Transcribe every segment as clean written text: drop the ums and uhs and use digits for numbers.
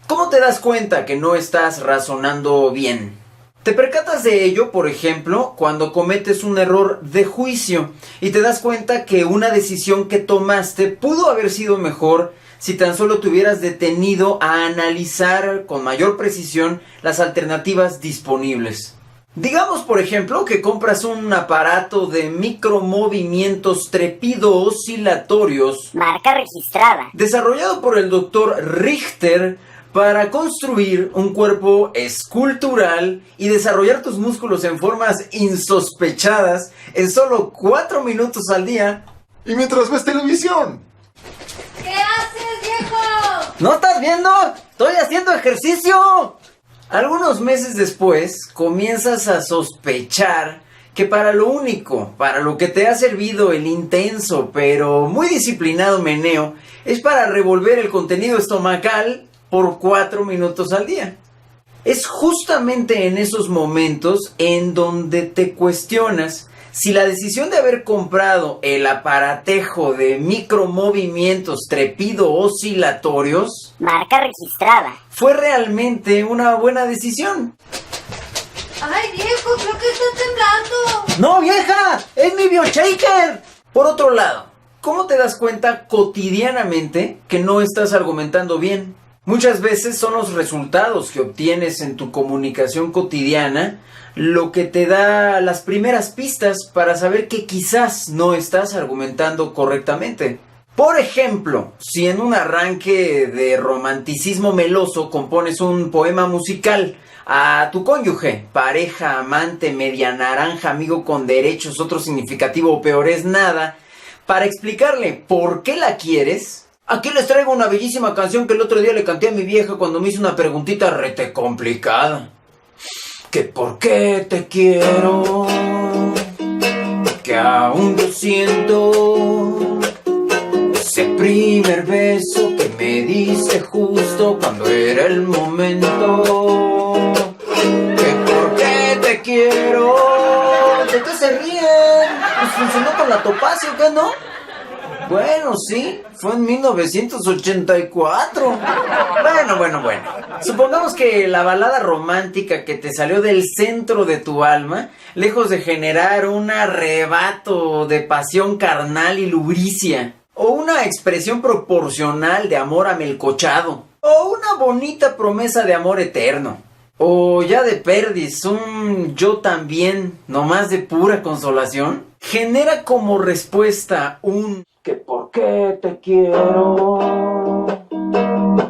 ¿Cómo te das cuenta que no estás razonando bien? Te percatas de ello, por ejemplo, cuando cometes un error de juicio y te das cuenta que una decisión que tomaste pudo haber sido mejor si tan solo te hubieras detenido a analizar con mayor precisión las alternativas disponibles. Digamos, por ejemplo, que compras un aparato de micromovimientos trepido-oscilatorios Marca registrada. desarrollado por el Dr. Richter para construir un cuerpo escultural y desarrollar tus músculos en formas insospechadas en solo 4 minutos al día. Y mientras ves televisión. ¿Qué haces, viejo? ¿No estás viendo? ¡Estoy haciendo ejercicio! Algunos meses después, comienzas a sospechar que para lo que te ha servido el intenso pero muy disciplinado meneo es para revolver el contenido estomacal por 4 minutos al día. Es justamente en esos momentos en donde te cuestionas si la decisión de haber comprado el aparatejo de micromovimientos trepido-oscilatorios Marca registrada. fue realmente una buena decisión. Ay, viejo, creo que está temblando. ¡No, vieja! ¡Es mi BioShaker! Por otro lado, ¿cómo te das cuenta cotidianamente que no estás argumentando bien? Muchas veces son los resultados que obtienes en tu comunicación cotidiana lo que te da las primeras pistas para saber que quizás no estás argumentando correctamente. Por ejemplo, si en un arranque de romanticismo meloso compones un poema musical a tu cónyuge, pareja, amante, media naranja, amigo con derechos, otro significativo o peor es nada, para explicarle por qué la quieres, aquí les traigo una bellísima canción que el otro día le canté a mi vieja cuando me hizo una preguntita rete complicada. Que por qué te quiero, que aún yo siento ese primer beso que me diste justo cuando era el momento. Que por qué te quiero. ¿De qué se ríen? Pues funcionó con la Topacio, ¿qué no? Bueno, sí, fue en 1984. Bueno. Supongamos que la balada romántica que te salió del centro de tu alma, lejos de generar un arrebato de pasión carnal y lubricia, o una expresión proporcional de amor amelcochado, o una bonita promesa de amor eterno, o ya de perdiz, un yo también, nomás de pura consolación, genera como respuesta un que por qué te quiero,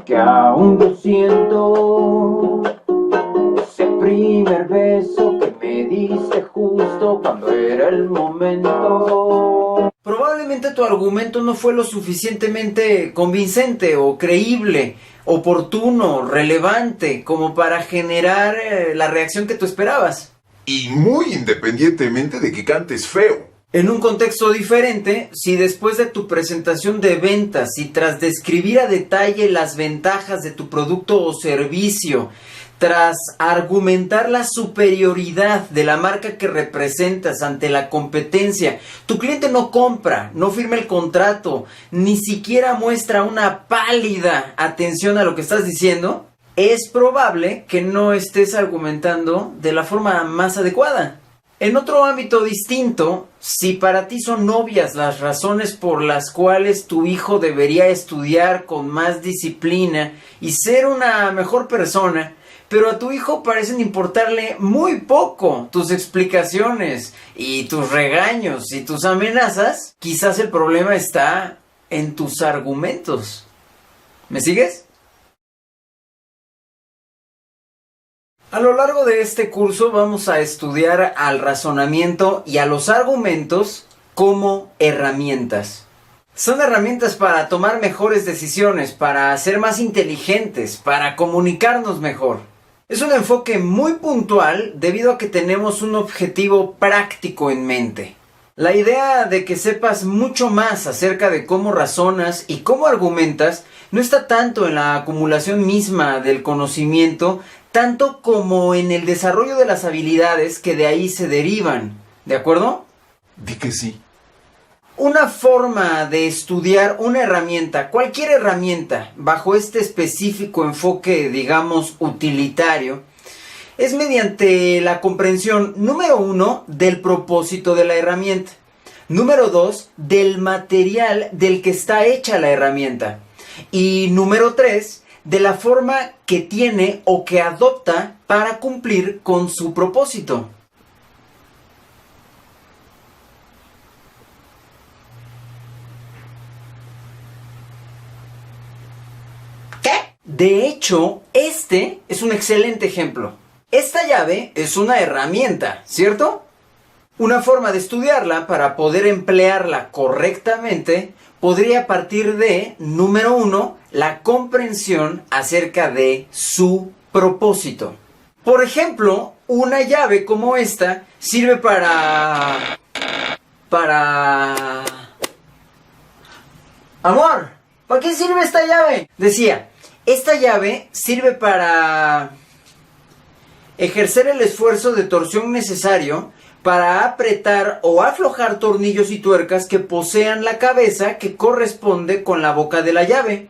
que aún yo siento ese primer beso que me diste justo cuando era el momento. Probablemente tu argumento no fue lo suficientemente convincente o creíble, oportuno, relevante, como para generar la reacción que tú esperabas. Y muy independientemente de que cantes feo. En un contexto diferente, si después de tu presentación de ventas y tras describir a detalle las ventajas de tu producto o servicio, tras argumentar la superioridad de la marca que representas ante la competencia, tu cliente no compra, no firma el contrato, ni siquiera muestra una pálida atención a lo que estás diciendo, es probable que no estés argumentando de la forma más adecuada. En otro ámbito distinto, si para ti son obvias las razones por las cuales tu hijo debería estudiar con más disciplina y ser una mejor persona, pero a tu hijo parecen importarle muy poco tus explicaciones y tus regaños y tus amenazas, quizás el problema está en tus argumentos. ¿Me sigues? A lo largo de este curso vamos a estudiar al razonamiento y a los argumentos como herramientas. Son herramientas para tomar mejores decisiones, para ser más inteligentes, para comunicarnos mejor. Es un enfoque muy puntual debido a que tenemos un objetivo práctico en mente. La idea de que sepas mucho más acerca de cómo razonas y cómo argumentas no está tanto en la acumulación misma del conocimiento, tanto como en el desarrollo de las habilidades que de ahí se derivan. ¿De acuerdo? Di que sí. Una forma de estudiar una herramienta, cualquier herramienta, bajo este específico enfoque, digamos, utilitario, es mediante la comprensión, número 1, del propósito de la herramienta. Número 2, del material del que está hecha la herramienta. Y número 3, de la forma que tiene o que adopta para cumplir con su propósito. De hecho, este es un excelente ejemplo. Esta llave es una herramienta, ¿cierto? Una forma de estudiarla para poder emplearla correctamente podría partir de, número 1, la comprensión acerca de su propósito. Por ejemplo, una llave como esta sirve para... Amor, ¿para qué sirve esta llave? Decía, esta llave sirve para ejercer el esfuerzo de torsión necesario para apretar o aflojar tornillos y tuercas que posean la cabeza que corresponde con la boca de la llave.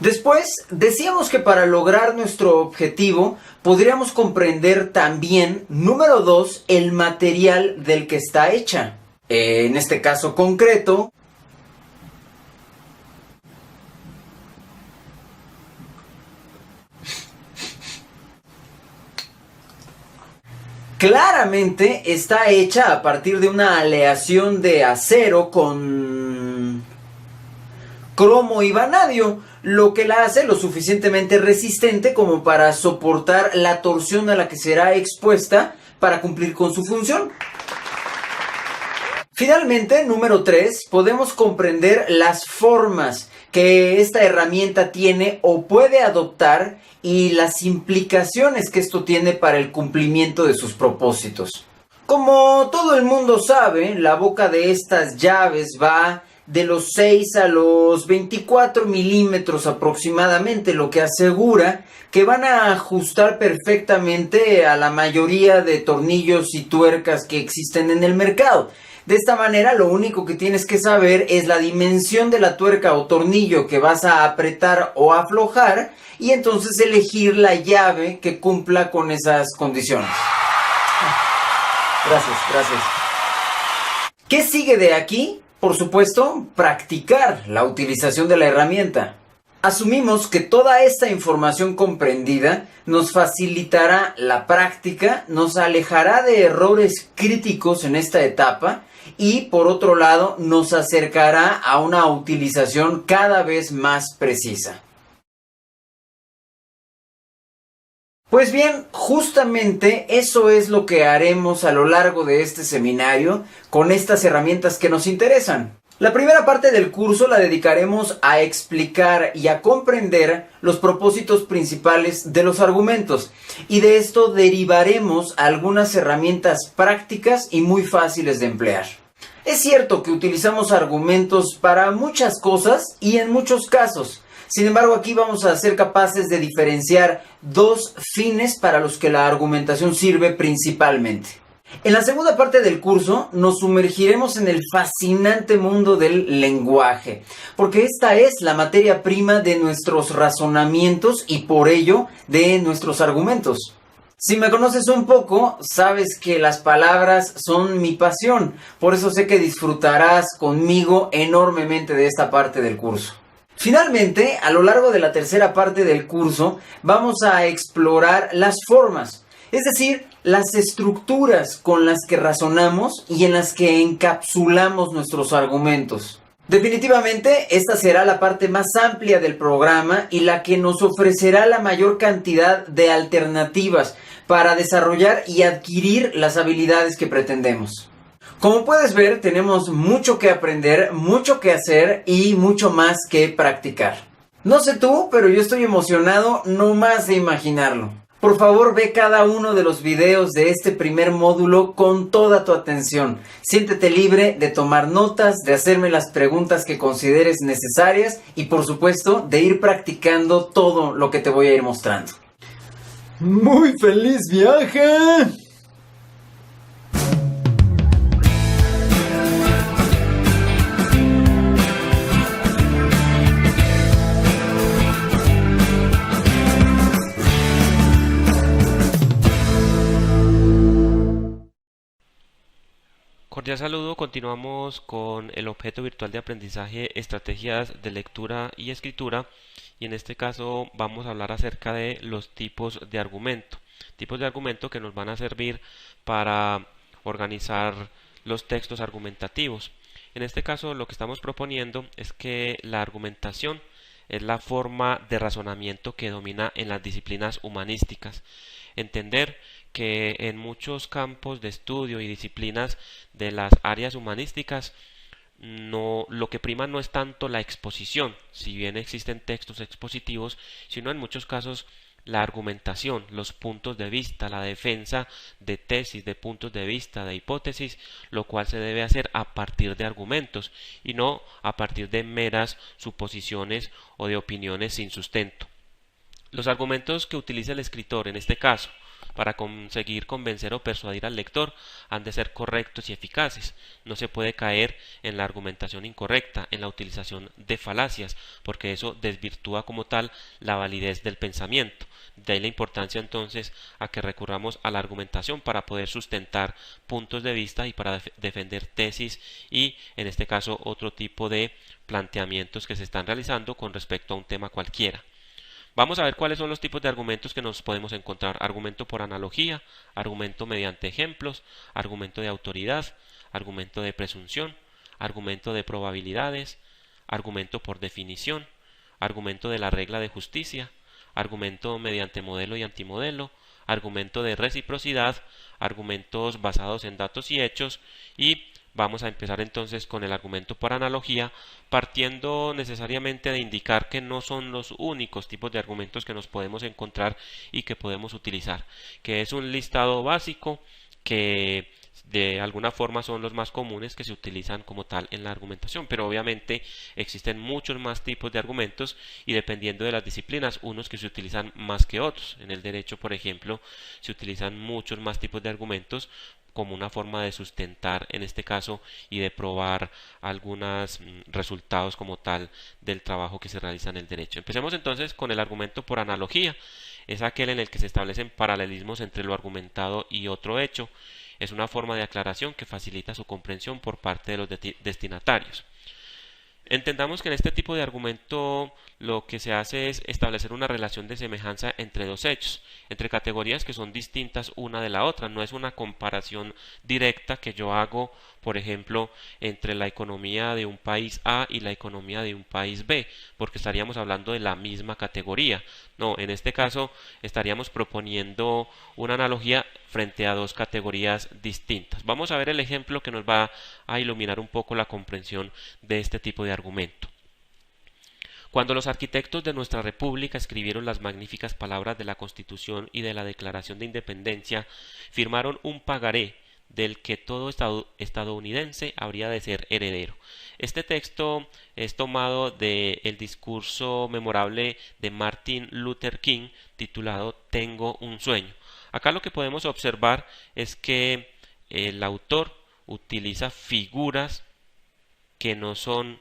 Después, decíamos que para lograr nuestro objetivo podríamos comprender también, número 2, el material del que está hecha. En este caso concreto, claramente está hecha a partir de una aleación de acero con cromo y vanadio, lo que la hace lo suficientemente resistente como para soportar la torsión a la que será expuesta para cumplir con su función. Finalmente, número 3, podemos comprender las formas que esta herramienta tiene o puede adoptar y las implicaciones que esto tiene para el cumplimiento de sus propósitos. Como todo el mundo sabe, la boca de estas llaves va de los 6 a los 24 milímetros aproximadamente, lo que asegura que van a ajustar perfectamente a la mayoría de tornillos y tuercas que existen en el mercado. De esta manera, lo único que tienes que saber es la dimensión de la tuerca o tornillo que vas a apretar o aflojar y entonces elegir la llave que cumpla con esas condiciones. Gracias. ¿Qué sigue de aquí? Por supuesto, practicar la utilización de la herramienta. Asumimos que toda esta información comprendida nos facilitará la práctica, nos alejará de errores críticos en esta etapa y, por otro lado, nos acercará a una utilización cada vez más precisa. Pues bien, justamente eso es lo que haremos a lo largo de este seminario con estas herramientas que nos interesan. La primera parte del curso la dedicaremos a explicar y a comprender los propósitos principales de los argumentos, y de esto derivaremos algunas herramientas prácticas y muy fáciles de emplear. Es cierto que utilizamos argumentos para muchas cosas y en muchos casos. Sin embargo, aquí vamos a ser capaces de diferenciar dos fines para los que la argumentación sirve principalmente. En la segunda parte del curso nos sumergiremos en el fascinante mundo del lenguaje, porque esta es la materia prima de nuestros razonamientos y por ello de nuestros argumentos. Si me conoces un poco, sabes que las palabras son mi pasión, por eso sé que disfrutarás conmigo enormemente de esta parte del curso. Finalmente, a lo largo de la tercera parte del curso, vamos a explorar las formas, es decir, las estructuras con las que razonamos y en las que encapsulamos nuestros argumentos. Definitivamente, esta será la parte más amplia del programa y la que nos ofrecerá la mayor cantidad de alternativas para desarrollar y adquirir las habilidades que pretendemos. Como puedes ver, tenemos mucho que aprender, mucho que hacer y mucho más que practicar. No sé tú, pero yo estoy emocionado no más de imaginarlo. Por favor, ve cada uno de los videos de este primer módulo con toda tu atención. Siéntete libre de tomar notas, de hacerme las preguntas que consideres necesarias y, por supuesto, de ir practicando todo lo que te voy a ir mostrando. ¡Muy feliz viaje! Cordial saludo, continuamos con el objeto virtual de aprendizaje, estrategias de lectura y escritura, y en este caso vamos a hablar acerca de los tipos de argumento que nos van a servir para organizar los textos argumentativos. En este caso lo que estamos proponiendo es que la argumentación es la forma de razonamiento que domina en las disciplinas humanísticas. Entender que en muchos campos de estudio y disciplinas de las áreas humanísticas lo que prima no es tanto la exposición, si bien existen textos expositivos, sino en muchos casos la argumentación, los puntos de vista, la defensa de tesis, de puntos de vista, de hipótesis, lo cual se debe hacer a partir de argumentos y no a partir de meras suposiciones o de opiniones sin sustento. Los argumentos que utiliza el escritor en este caso para conseguir convencer o persuadir al lector han de ser correctos y eficaces. No se puede caer en la argumentación incorrecta, en la utilización de falacias, porque eso desvirtúa como tal la validez del pensamiento. De ahí la importancia entonces a que recurramos a la argumentación para poder sustentar puntos de vista y para defender tesis y en este caso otro tipo de planteamientos que se están realizando con respecto a un tema cualquiera. Vamos a ver cuáles son los tipos de argumentos que nos podemos encontrar. Argumento por analogía, argumento mediante ejemplos, argumento de autoridad, argumento de presunción, argumento de probabilidades, argumento por definición, argumento de la regla de justicia, argumento mediante modelo y antimodelo, argumento de reciprocidad, argumentos basados en datos y hechos y vamos a empezar entonces con el argumento por analogía, partiendo necesariamente de indicar que no son los únicos tipos de argumentos que nos podemos encontrar y que podemos utilizar, que es un listado básico que de alguna forma son los más comunes que se utilizan como tal en la argumentación, pero obviamente existen muchos más tipos de argumentos y dependiendo de las disciplinas, unos que se utilizan más que otros. En el derecho, por ejemplo, se utilizan muchos más tipos de argumentos como una forma de sustentar en este caso y de probar algunos resultados como tal del trabajo que se realiza en el derecho. Empecemos entonces con el argumento por analogía. Es aquel en el que se establecen paralelismos entre lo argumentado y otro hecho. Es una forma de aclaración que facilita su comprensión por parte de los destinatarios. Entendamos que en este tipo de argumento lo que se hace es establecer una relación de semejanza entre dos hechos, entre categorías que son distintas una de la otra. No es una comparación directa que yo hago, por ejemplo, entre la economía de un país A y la economía de un país B, porque estaríamos hablando de la misma categoría. No, en este caso estaríamos proponiendo una analogía frente a dos categorías distintas. Vamos a ver el ejemplo que nos va a iluminar un poco la comprensión de este tipo de argumento. Cuando los arquitectos de nuestra República escribieron las magníficas palabras de la Constitución y de la Declaración de Independencia, firmaron un pagaré del que todo estadounidense habría de ser heredero. Este texto es tomado del discurso memorable de Martin Luther King titulado Tengo un sueño. Acá lo que podemos observar es que el autor utiliza figuras que no son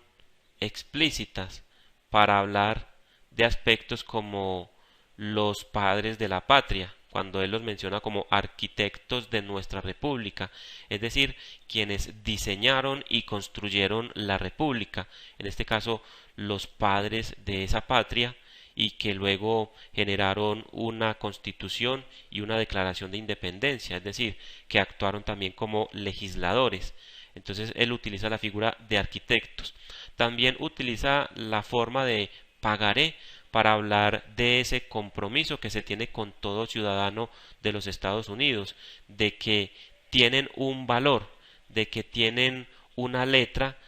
explícitas para hablar de aspectos como los padres de la patria, cuando él los menciona como arquitectos de nuestra república, es decir, quienes diseñaron y construyeron la república, en este caso los padres de esa patria, y que luego generaron una constitución y una declaración de independencia, es decir, que actuaron también como legisladores. Entonces él utiliza la figura de arquitectos. También utiliza la forma de pagaré para hablar de ese compromiso que se tiene con todo ciudadano de los Estados Unidos, de que tienen un valor, de que tienen una letra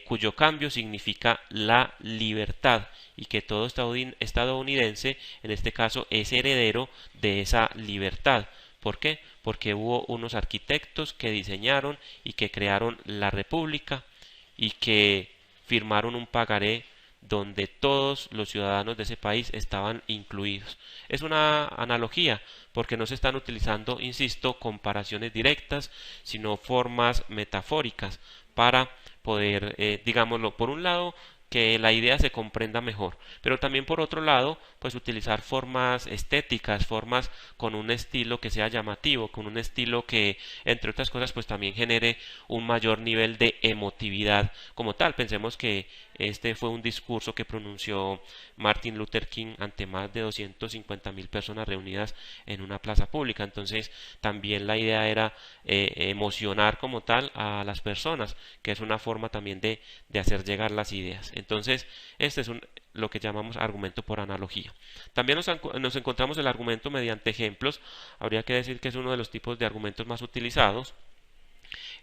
cuyo cambio significa la libertad y que todo estadounidense, en este caso, es heredero de esa libertad. ¿Por qué? Porque hubo unos arquitectos que diseñaron y que crearon la República y que firmaron un pagaré donde todos los ciudadanos de ese país estaban incluidos. Es una analogía porque no se están utilizando, insisto, comparaciones directas, sino formas metafóricas para poder, digámoslo, por un lado, que la idea se comprenda mejor, pero también por otro lado, pues utilizar formas estéticas, formas con un estilo que sea llamativo, con un estilo que, entre otras cosas, pues también genere un mayor nivel de emotividad como tal. Pensemos que este fue un discurso que pronunció Martin Luther King ante más de 250.000 personas reunidas en una plaza pública. Entonces, también la idea era emocionar como tal a las personas, que es una forma también de hacer llegar las ideas. Entonces, este es lo que llamamos argumento por analogía. También nos encontramos el argumento mediante ejemplos. Habría que decir que es uno de los tipos de argumentos más utilizados,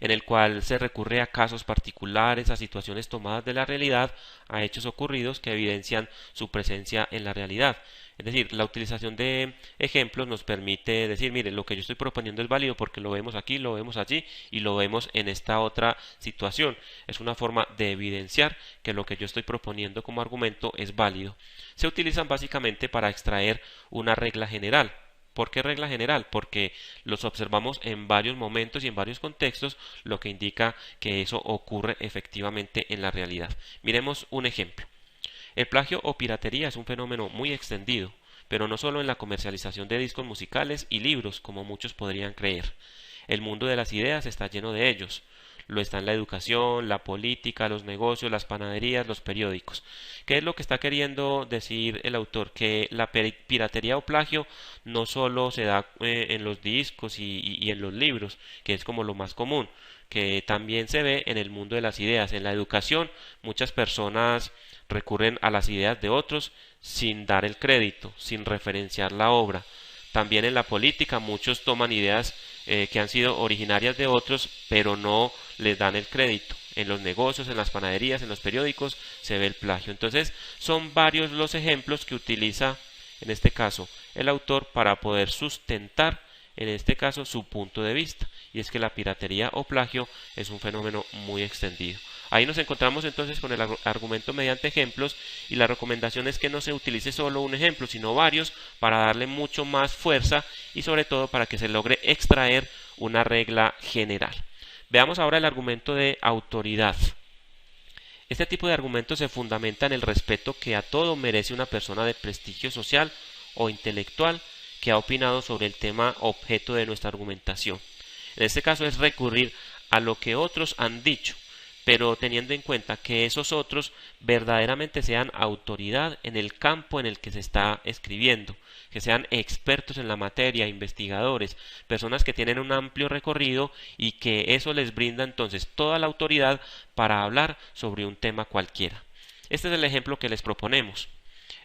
en el cual se recurre a casos particulares, a situaciones tomadas de la realidad, a hechos ocurridos que evidencian su presencia en la realidad. Es decir, la utilización de ejemplos nos permite decir, mire, lo que yo estoy proponiendo es válido porque lo vemos aquí, lo vemos allí y lo vemos en esta otra situación. Es una forma de evidenciar que lo que yo estoy proponiendo como argumento es válido. Se utilizan básicamente para extraer una regla general. ¿Por qué regla general? Porque los observamos en varios momentos y en varios contextos, lo que indica que eso ocurre efectivamente en la realidad. Miremos un ejemplo. El plagio o piratería es un fenómeno muy extendido, pero no solo en la comercialización de discos musicales y libros, como muchos podrían creer. El mundo de las ideas está lleno de ellos. Lo está en la educación, la política, los negocios, las panaderías, los periódicos. ¿Qué es lo que está queriendo decir el autor? Que la piratería o plagio no solo se da en los discos y en los libros, que es como lo más común, que también se ve en el mundo de las ideas. En la educación, muchas personas recurren a las ideas de otros sin dar el crédito, sin referenciar la obra. También en la política muchos toman ideas que han sido originarias de otros, pero no les dan el crédito. En los negocios, en las panaderías, en los periódicos se ve el plagio. Entonces son varios los ejemplos que utiliza en este caso el autor para poder sustentar en este caso su punto de vista, y es que la piratería o plagio es un fenómeno muy extendido. Ahí nos encontramos entonces con el argumento mediante ejemplos, y la recomendación es que no se utilice solo un ejemplo, sino varios, para darle mucho más fuerza y sobre todo para que se logre extraer una regla general. Veamos ahora el argumento de autoridad. Este tipo de argumento se fundamenta en el respeto que a todo merece una persona de prestigio social o intelectual que ha opinado sobre el tema objeto de nuestra argumentación. En este caso es recurrir a lo que otros han dicho, pero teniendo en cuenta que esos otros verdaderamente sean autoridad en el campo en el que se está escribiendo, que sean expertos en la materia, investigadores, personas que tienen un amplio recorrido y que eso les brinda entonces toda la autoridad para hablar sobre un tema cualquiera. Este es el ejemplo que les proponemos.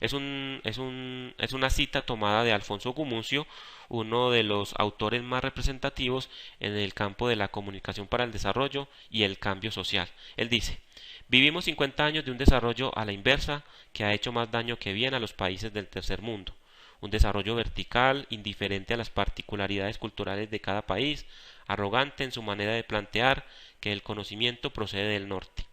Es una cita tomada de Alfonso Gumucio, uno de los autores más representativos en el campo de la comunicación para el desarrollo y el cambio social. Él dice: vivimos 50 años de un desarrollo a la inversa que ha hecho más daño que bien a los países del tercer mundo. Un desarrollo vertical, indiferente a las particularidades culturales de cada país, arrogante en su manera de plantear que el conocimiento procede del norte.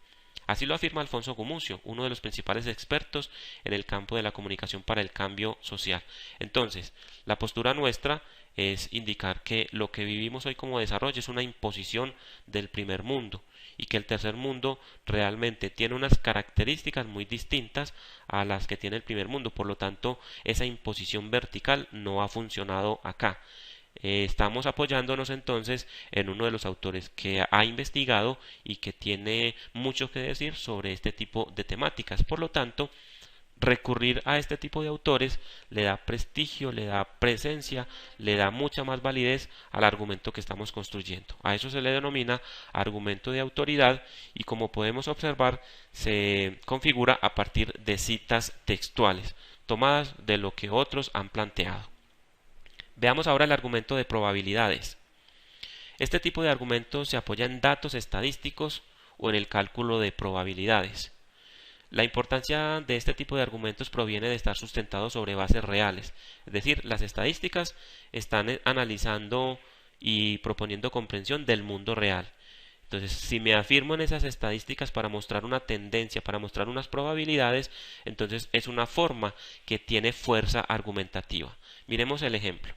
Así lo afirma Alfonso Gumucio, uno de los principales expertos en el campo de la comunicación para el cambio social. Entonces, la postura nuestra es indicar que lo que vivimos hoy como desarrollo es una imposición del primer mundo y que el tercer mundo realmente tiene unas características muy distintas a las que tiene el primer mundo. Por lo tanto, esa imposición vertical no ha funcionado acá. Estamos apoyándonos entonces en uno de los autores que ha investigado y que tiene mucho que decir sobre este tipo de temáticas. Por lo tanto, Recurrir a este tipo de autores le da prestigio, le da presencia, le da mucha más validez al argumento que estamos construyendo. A eso se le denomina argumento de autoridad y, como podemos observar, se configura a partir de citas textuales tomadas de lo que otros han planteado. Veamos ahora el argumento de probabilidades. Este tipo de argumento se apoya en datos estadísticos o en el cálculo de probabilidades. La importancia de este tipo de argumentos proviene de estar sustentados sobre bases reales, es decir, las estadísticas están analizando y proponiendo comprensión del mundo real. Entonces, si me afirmo en esas estadísticas para mostrar una tendencia, para mostrar unas probabilidades, entonces es una forma que tiene fuerza argumentativa. Miremos el ejemplo.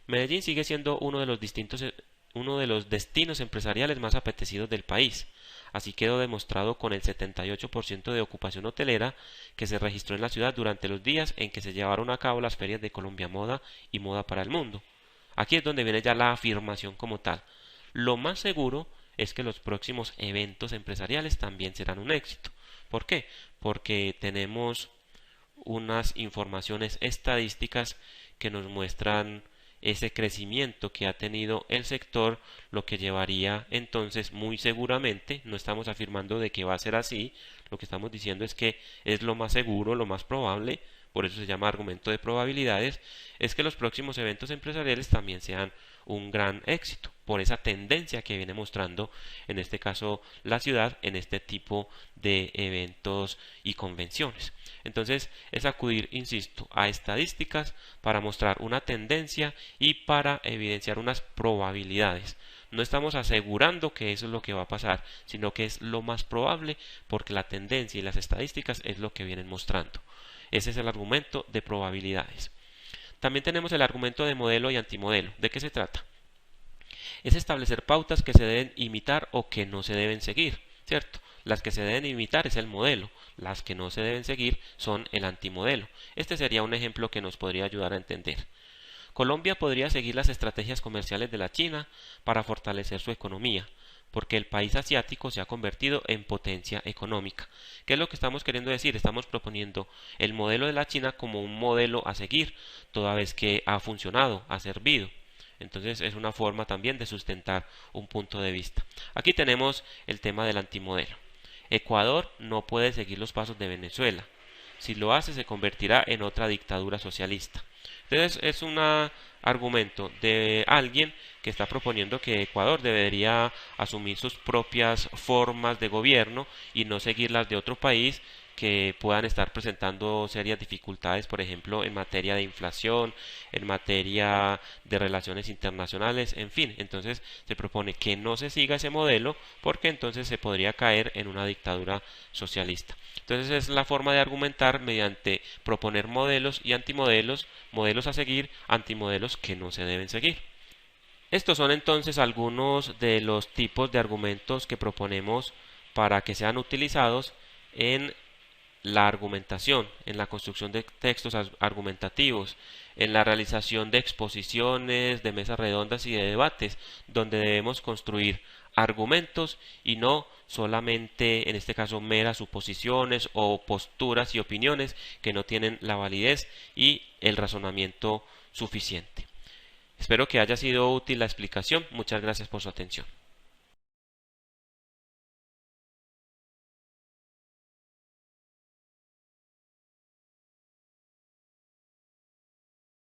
Medellín sigue siendo uno de los destinos empresariales más apetecidos del país. Así quedó demostrado con el 78% de ocupación hotelera que se registró en la ciudad durante los días en que se llevaron a cabo las ferias de Colombia Moda y Moda para el Mundo. Aquí es donde viene ya la afirmación como tal. Lo más seguro es que los próximos eventos empresariales también serán un éxito. ¿Por qué? Porque tenemos unas informaciones estadísticas que nos muestran ese crecimiento que ha tenido el sector, lo que llevaría entonces muy seguramente, no estamos afirmando de que va a ser así, lo que estamos diciendo es que es lo más seguro, lo más probable, por eso se llama argumento de probabilidades, es que los próximos eventos empresariales también sean un gran éxito, por esa tendencia que viene mostrando en este caso la ciudad en este tipo de eventos y convenciones. Entonces es acudir, insisto, a estadísticas para mostrar una tendencia y para evidenciar unas probabilidades. No estamos asegurando que eso es lo que va a pasar, sino que es lo más probable porque la tendencia y las estadísticas es lo que vienen mostrando. Ese es el argumento de probabilidades. También tenemos el argumento de modelo y antimodelo. ¿De qué se trata? Es establecer pautas que se deben imitar o que no se deben seguir, ¿cierto? Las que se deben imitar es el modelo, las que no se deben seguir son el antimodelo. Este sería un ejemplo que nos podría ayudar a entender. Colombia podría seguir las estrategias comerciales de la China para fortalecer su economía, porque el país asiático se ha convertido en potencia económica. ¿Qué es lo que estamos queriendo decir? Estamos proponiendo el modelo de la China como un modelo a seguir, toda vez que ha funcionado, ha servido. Entonces es una forma también de sustentar un punto de vista. Aquí tenemos el tema del antimodelo. Ecuador no puede seguir los pasos de Venezuela. Si lo hace se convertirá en otra dictadura socialista. Entonces es un argumento de alguien que está proponiendo que Ecuador debería asumir sus propias formas de gobierno y no seguir las de otro país que puedan estar presentando serias dificultades, por ejemplo, en materia de inflación, en materia de relaciones internacionales, en fin. Entonces se propone que no se siga ese modelo porque entonces se podría caer en una dictadura socialista. Entonces es la forma de argumentar mediante proponer modelos y antimodelos, modelos a seguir, antimodelos que no se deben seguir. Estos son entonces algunos de los tipos de argumentos que proponemos para que sean utilizados en la argumentación, en la construcción de textos argumentativos, en la realización de exposiciones, de mesas redondas y de debates, donde debemos construir argumentos y no solamente, en este caso, meras suposiciones o posturas y opiniones que no tienen la validez y el razonamiento suficiente. Espero que haya sido útil la explicación. Muchas gracias por su atención.